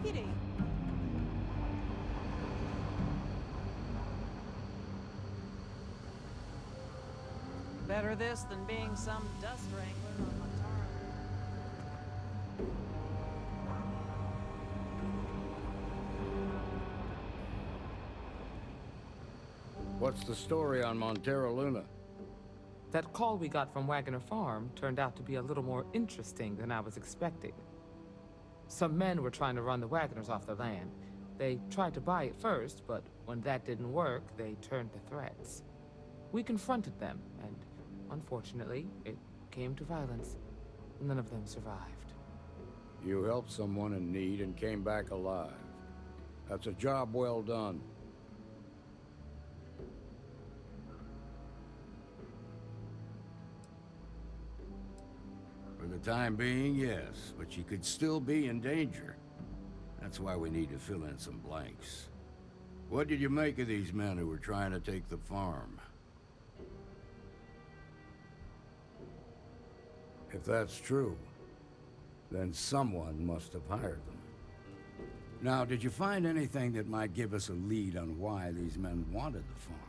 deputy. Better this than being some dust wrangler on Montara. What's the story on Montara Luna? That call we got from Wagoner Farm turned out to be a little more interesting than I was expecting. Some men were trying to run the Wagoners off the land. They tried to buy it first, but when that didn't work, they turned to threats. We confronted them, and unfortunately, it came to violence. None of them survived. You helped someone in need and came back alive. That's a job well done. For the time being, yes, but you could still be in danger. That's why we need to fill in some blanks. What did you make of these men who were trying to take the farm? If that's true, then someone must have hired them. Now, did you find anything that might give us a lead on why these men wanted the farm?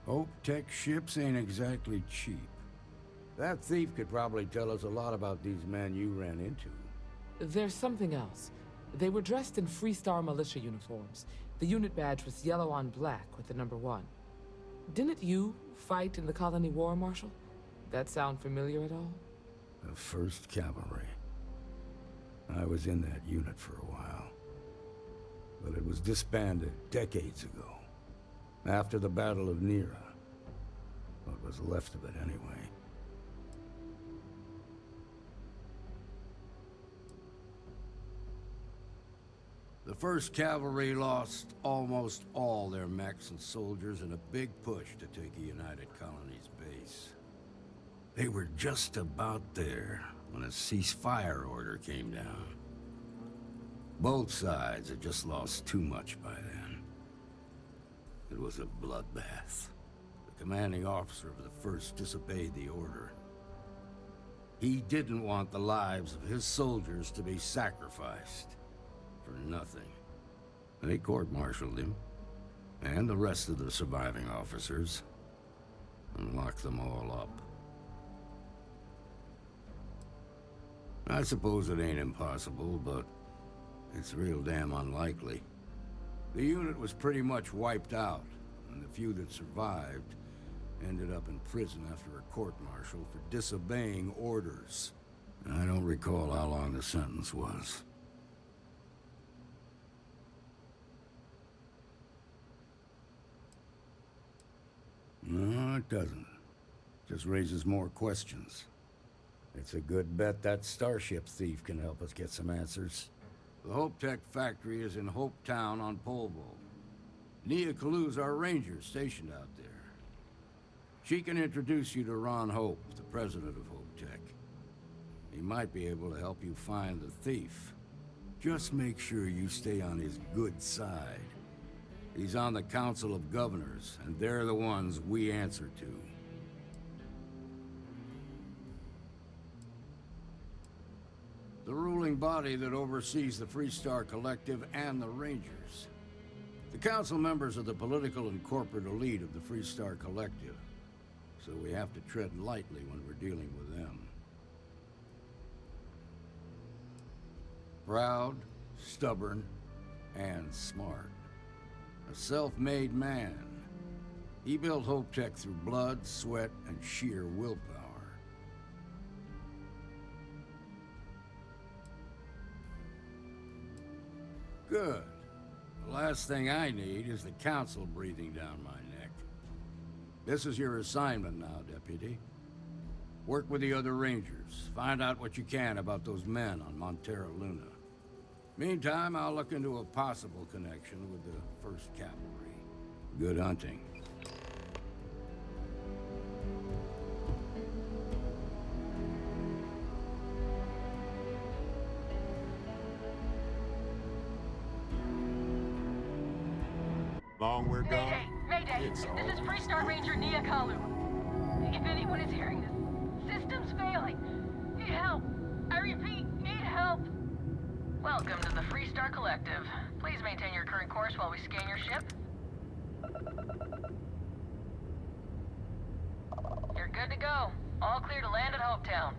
Hope Tech ships ain't exactly cheap. That thief could probably tell us a lot about these men you ran into. There's something else. They were dressed in Freestar militia uniforms. The unit badge was yellow on black with the number 1. Didn't you fight in the Colony War, Marshal? That sound familiar at all? The 1st Cavalry. I was in that unit for a while. But it was disbanded decades ago. After the Battle of Nera. What was left of it, anyway. The 1st Cavalry lost almost all their mechs and soldiers in a big push to take a United Colonies base. They were just about there when a ceasefire order came down. Both sides had just lost too much by then. It was a bloodbath. The commanding officer of the 1st disobeyed the order. He didn't want the lives of his soldiers to be sacrificed. For nothing. They court-martialed him, and the rest of the surviving officers, and locked them all up. I suppose it ain't impossible, but it's real damn unlikely. The unit was pretty much wiped out, and the few that survived ended up in prison after a court-martial for disobeying orders. I don't recall how long the sentence was. No, it doesn't. Just raises more questions. It's a good bet that starship thief can help us get some answers. The Hope Tech factory is in Hope Town on Polvo. Nia Kalu's our ranger stationed out there. She can introduce you to Ron Hope, the president of Hope Tech. He might be able to help you find the thief. Just make sure you stay on his good side. He's on the Council of Governors, and they're the ones we answer to. The ruling body that oversees the Freestar Collective and the Rangers. The council members are the political and corporate elite of the Freestar Collective, so we have to tread lightly when we're dealing with them. Proud, stubborn, and smart. A self-made man. He built Hope Tech through blood, sweat, and sheer willpower. Good. The last thing I need is the council breathing down my neck. This is your assignment now, Deputy. Work with the other Rangers. Find out what you can about those men on Montara Luna. Meantime, I'll look into a possible connection with the 1st Cavalry. Good hunting. Long we're gone? Mayday! Mayday! It's This is Freestar Ranger Nia Kalu. If anyone is hearing this, System's failing. Need help. I repeat, need help. Welcome to the Freestar Collective. Please maintain your current course while we scan your ship. You're good to go. All clear to land at Hopetown.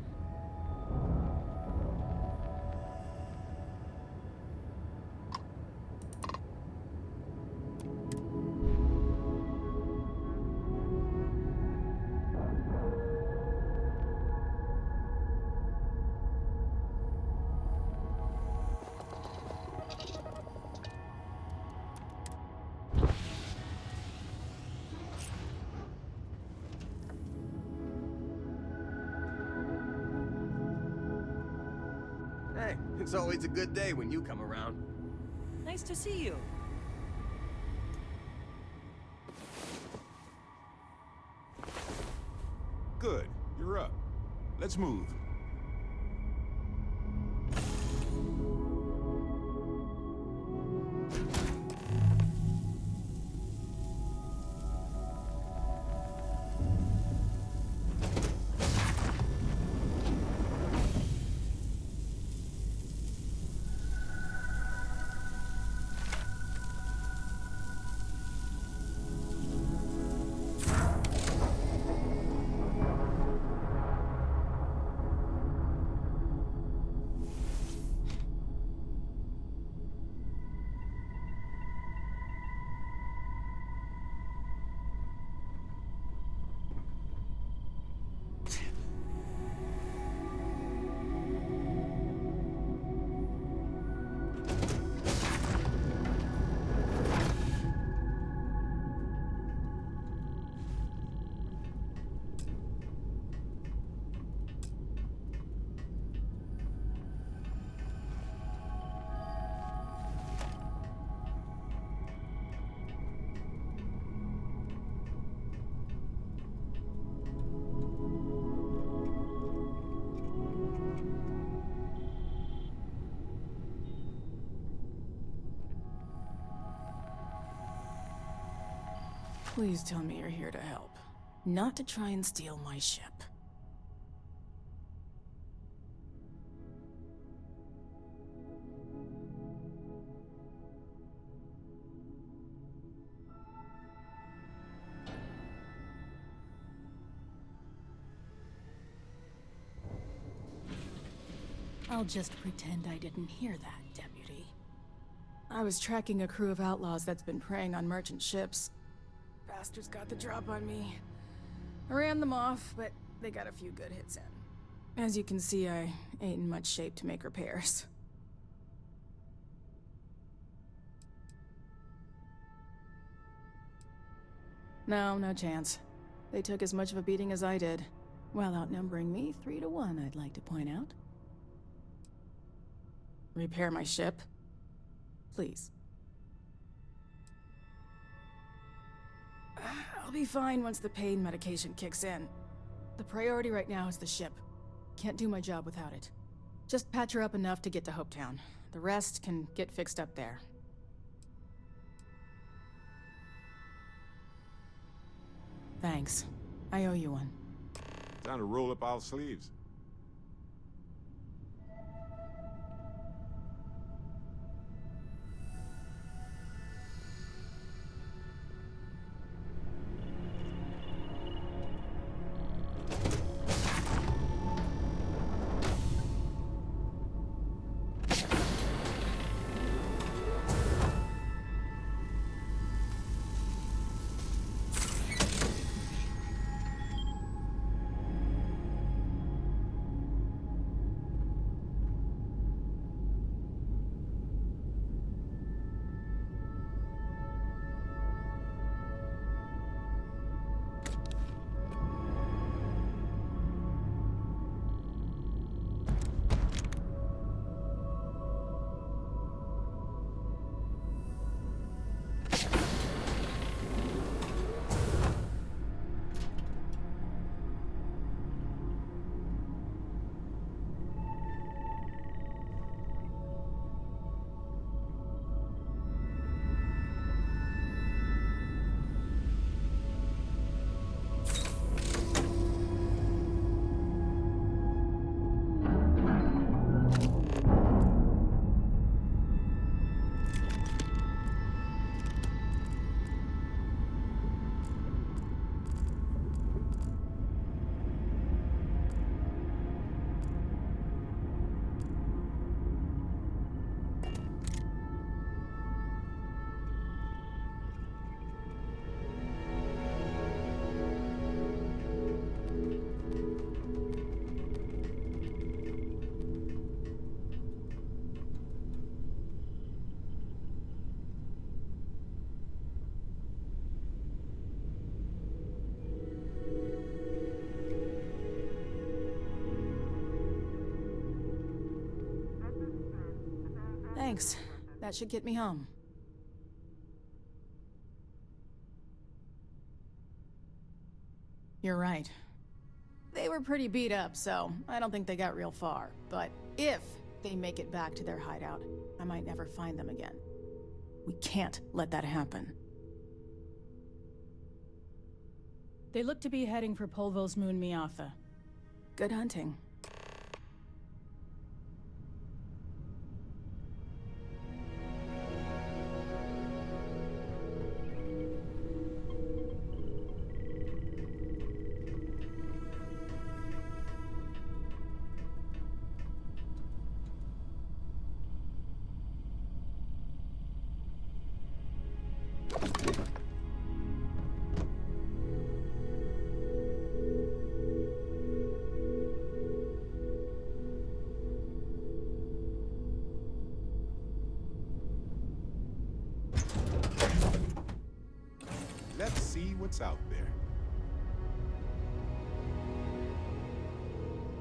Hey, it's always a good day when you come around. Nice to see you. Good. You're up. Let's move. Please tell me you're here to help, not to try and steal my ship. I'll just pretend I didn't hear that, Deputy. I was tracking a crew of outlaws that's been preying on merchant ships. Bastards got the drop on me. I ran them off, but they got a few good hits in. As you can see, I ain't in much shape to make repairs. No, no chance. They took as much of a beating as I did, while outnumbering me 3 to 1, I'd like to point out. Repair my ship? Please. I'll be fine once the pain medication kicks in. The priority right now is the ship. Can't do my job without it. Just patch her up enough to get to Hopetown. The rest can get fixed up there. Thanks. I owe you one. Time to roll up our sleeves. Thanks. That should get me home. You're right. They were pretty beat up, so I don't think they got real far. But if they make it back to their hideout, I might never find them again. We can't let that happen. They look to be heading for Polvo's moon Miatha. Good hunting. Let's see what's out there.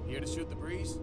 Here to shoot the breeze?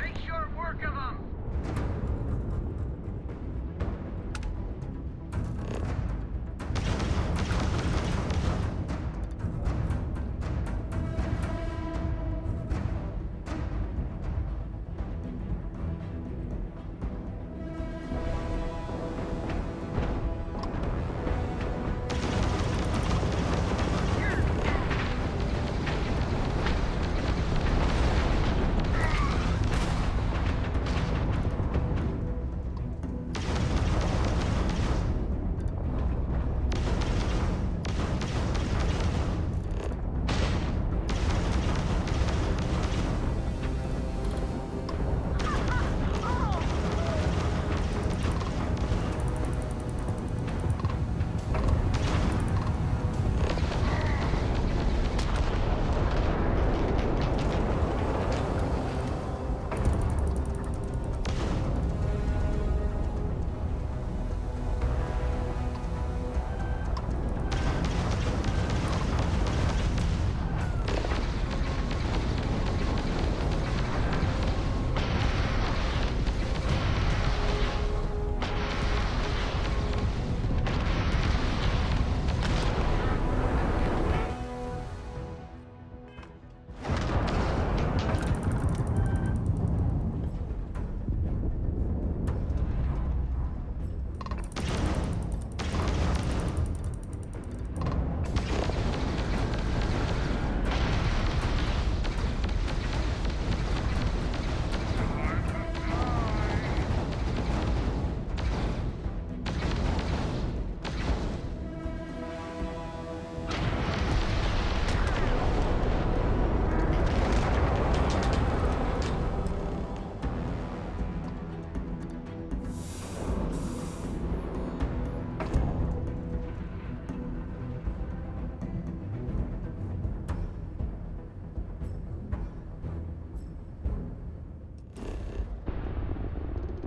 Make short work of them!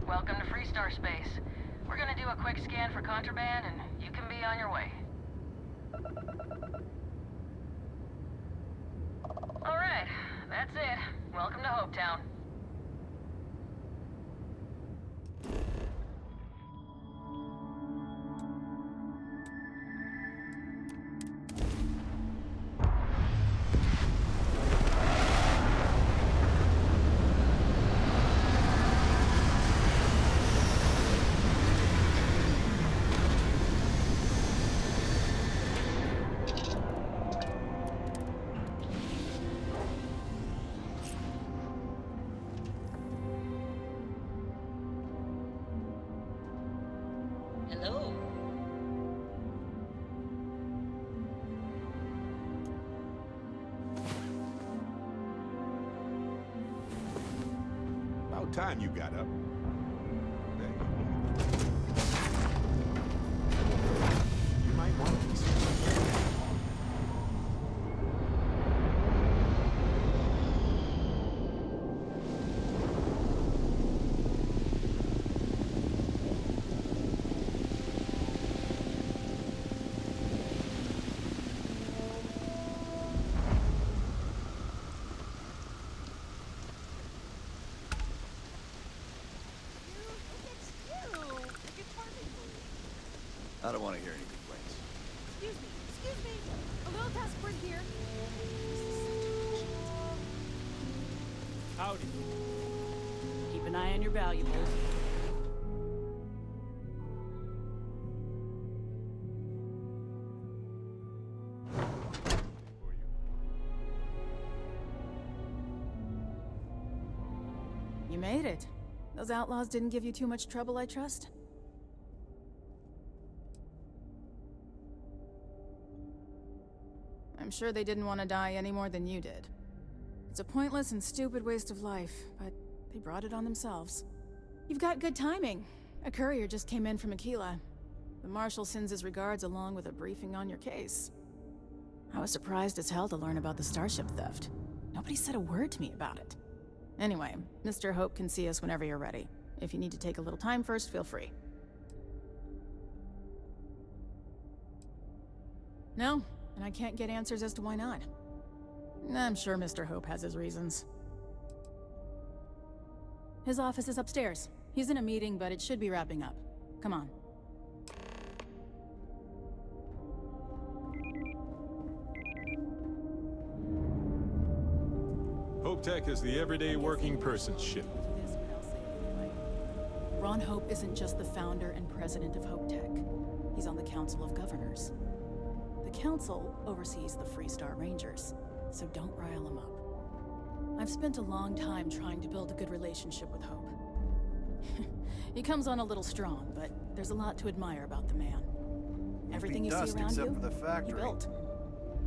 Welcome to Freestar Space. We're gonna do a quick scan for contraband, and you can be on your way. Alright, that's it. Welcome to Hopetown. Hello. About time you got up. There you go. You might want to be I don't want to hear any complaints. Excuse me. A little passport here. Howdy. Keep an eye on your valuables. You made it. Those outlaws didn't give you too much trouble, I trust? I'm sure they didn't want to die any more than you did. It's a pointless and stupid waste of life, but they brought it on themselves. You've got good timing. A courier just came in from Aquila. The Marshal sends his regards along with a briefing on your case. I was surprised as hell to learn about the starship theft. Nobody said a word to me about it. Anyway, Mr. Hope can see us whenever you're ready. If you need to take a little time first, feel free. No, and I can't get answers as to why not. I'm sure Mr. Hope has his reasons. His office is upstairs. He's in a meeting, but it should be wrapping up. Come on. Hope Tech is the everyday working person's ship. Ron Hope isn't just the founder and president of Hope Tech. He's on the Council of Governors. The Council oversees the Freestar Rangers, so don't rile him up. I've spent a long time trying to build a good relationship with Hope. He comes on a little strong, but there's a lot to admire about the man. Everything you see around except you, for the factory. he built.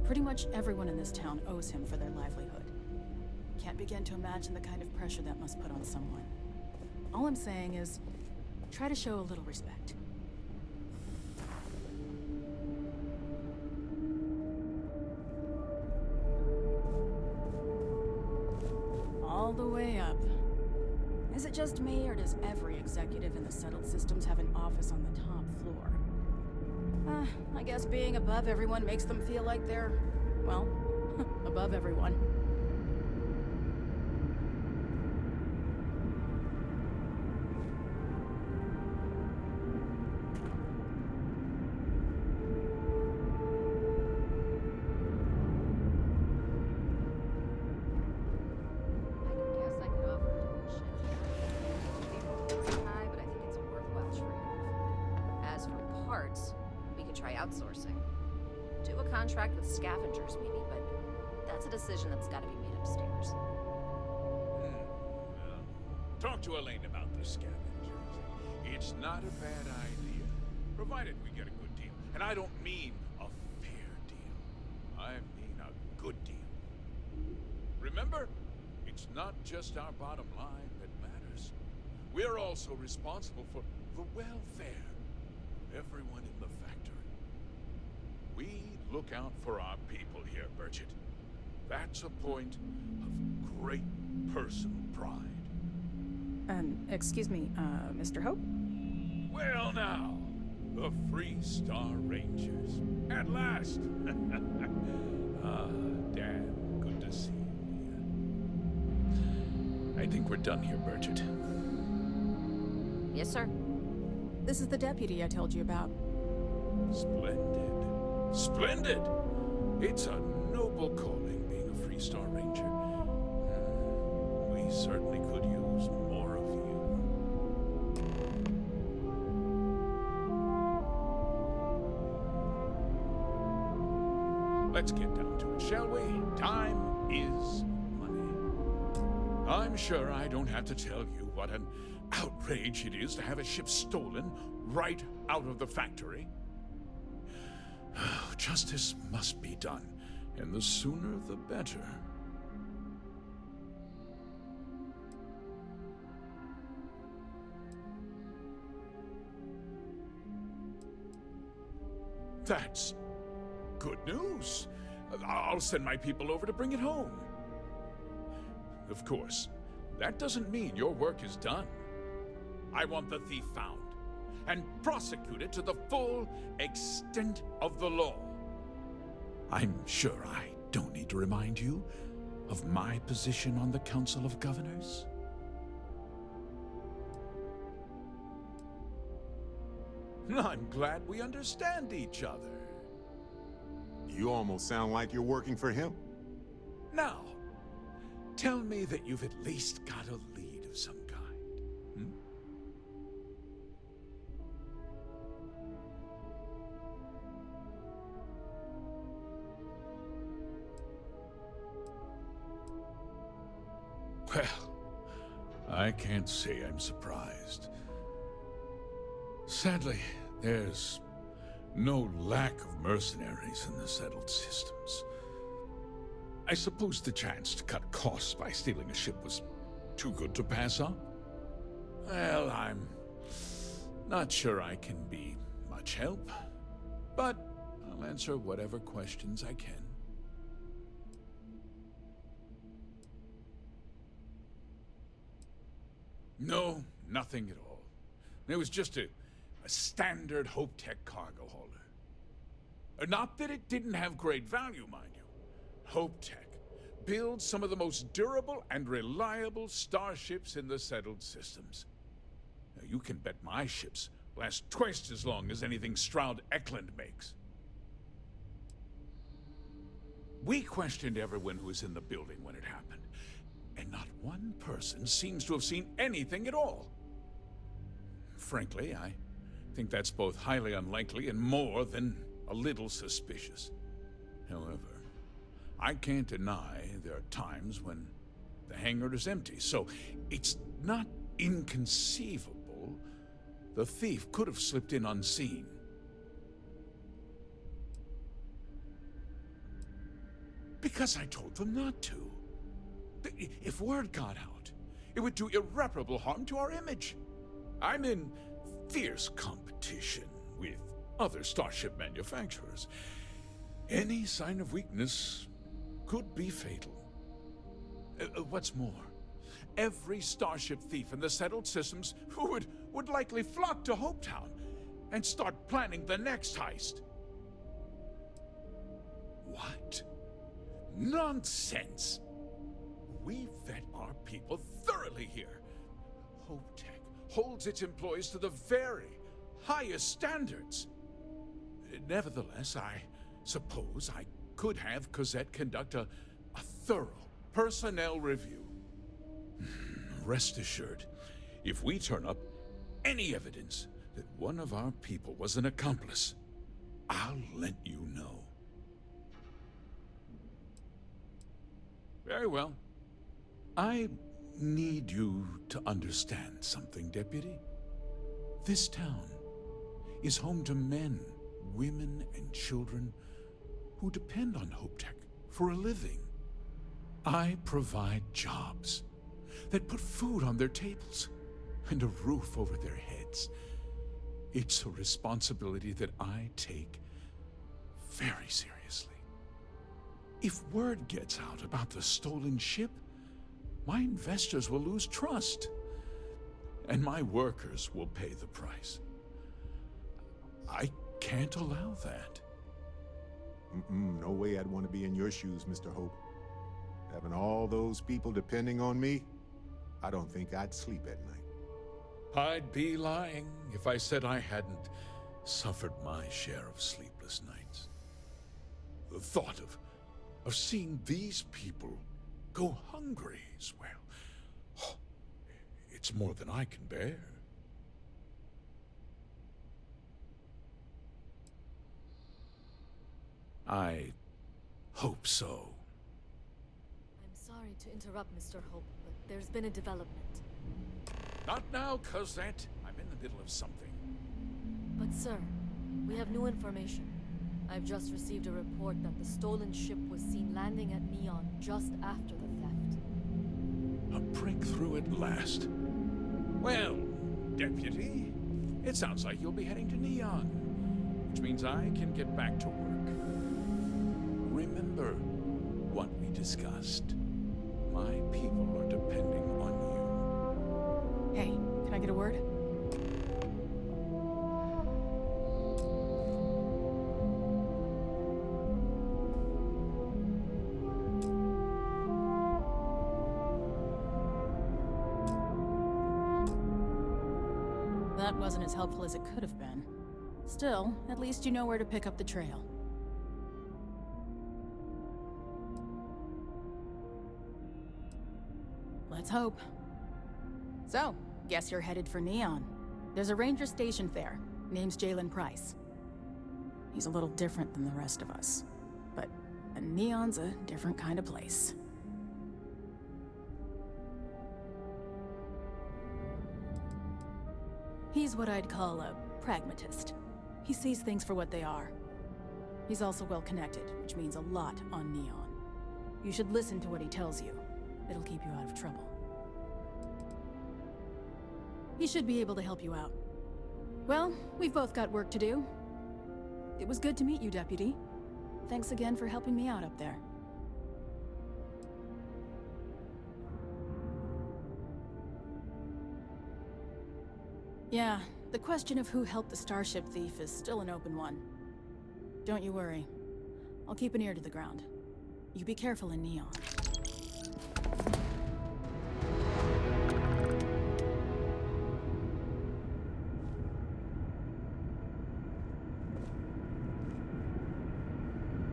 Pretty much everyone in this town owes him for their livelihood. Can't begin to imagine the kind of pressure that must put on someone. All I'm saying is, try to show a little respect. All the way up. Is it just me, or does every executive in the settled systems have an office on the top floor? I guess being above everyone makes them feel like they're, well, above everyone. Outsourcing. Do a contract with scavengers, maybe, but that's a decision that's got to be made upstairs. Talk to Elaine about the scavengers. It's not a bad idea, provided we get a good deal. And I don't mean a fair deal. I mean a good deal. Remember, it's not just our bottom line that matters. We're also responsible for the welfare of everyone in the factory. We look out for our people here, Burchett. That's a point of great personal pride. Excuse me, Mr. Hope? Well now, the Freestar Rangers. At last! Dan, good to see you. I think we're done here, Burchett. Yes, sir. This is the deputy I told you about. Splendid. Splendid! It's a noble calling, being a Freestar Ranger. We certainly could use more of you. Let's get down to it, shall we? Time is money. I'm sure I don't have to tell you what an outrage it is to have a ship stolen right out of the factory. Justice must be done, and the sooner the better. That's good news. I'll send my people over to bring it home. Of course, that doesn't mean your work is done. I want the thief found and prosecuted to the full extent of the law. I'm sure I don't need to remind you of my position on the Council of Governors. I'm glad we understand each other. You almost sound like you're working for him. Now, tell me that you've at least got a lead of some kind. Hmm? Well, I can't say I'm surprised. Sadly, there's no lack of mercenaries in the settled systems. I suppose the chance to cut costs by stealing a ship was too good to pass up? Well, I'm not sure I can be much help, but I'll answer whatever questions I can. No, nothing at all. It was just a standard Hope Tech cargo hauler. Not that it didn't have great value, mind you. Hope Tech builds some of the most durable and reliable starships in the settled systems. Now, you can bet my ships last twice as long as anything Stroud Eklund makes. We questioned everyone who was in the building when it happened, and not one person seems to have seen anything at all. Frankly, I think that's both highly unlikely and more than a little suspicious. However, I can't deny there are times when the hangar is empty, so it's not inconceivable the thief could have slipped in unseen. Because I told them not to. If word got out, it would do irreparable harm to our image. I'm in fierce competition with other starship manufacturers. Any sign of weakness could be fatal. What's more, every starship thief in the settled systems would likely flock to Hopetown and start planning the next heist. What? Nonsense! We vet our people thoroughly here. Hope Tech holds its employees to the very highest standards. Nevertheless, I suppose I could have Cosette conduct a thorough personnel review. Rest assured, if we turn up any evidence that one of our people was an accomplice, I'll let you know. Very well. I need you to understand something, Deputy. This town is home to men, women, and children who depend on Hope Tech for a living. I provide jobs that put food on their tables and a roof over their heads. It's a responsibility that I take very seriously. If word gets out about the stolen ship, my investors will lose trust, and my workers will pay the price. I can't allow that. No way I'd want to be in your shoes, Mr. Hope. Having all those people depending on me, I don't think I'd sleep at night. I'd be lying if I said I hadn't suffered my share of sleepless nights. The thought of seeing these people go hungry as well, it's more than I can bear. I hope so. I'm sorry to interrupt, Mr. Hope, but there's been a development. Not now, Cosette. I'm in the middle of something. But sir, we have new information. I've just received a report that the stolen ship was seen landing at Neon just after the theft. A breakthrough at last. Well, Deputy, it sounds like you'll be heading to Neon. which means I can get back to work. Remember what we discussed. My people are depending on you. Hey, can I get a word? That wasn't as helpful as it could have been. Still, at least you know where to pick up the trail. Let's hope. So, guess you're headed for Neon. There's a ranger stationed there. Name's Jalen Price. He's a little different than the rest of us. But Neon's a different kind of place. He's what I'd call a pragmatist. He sees things for what they are. He's also well connected, which means a lot on Neon. You should listen to what he tells you. It'll keep you out of trouble. He should be able to help you out. Well, we've both got work to do. It was good to meet you, Deputy. Thanks again for helping me out up there. Yeah, the question of who helped the Starship thief is still an open one. Don't you worry. I'll keep an ear to the ground. You be careful in Neon.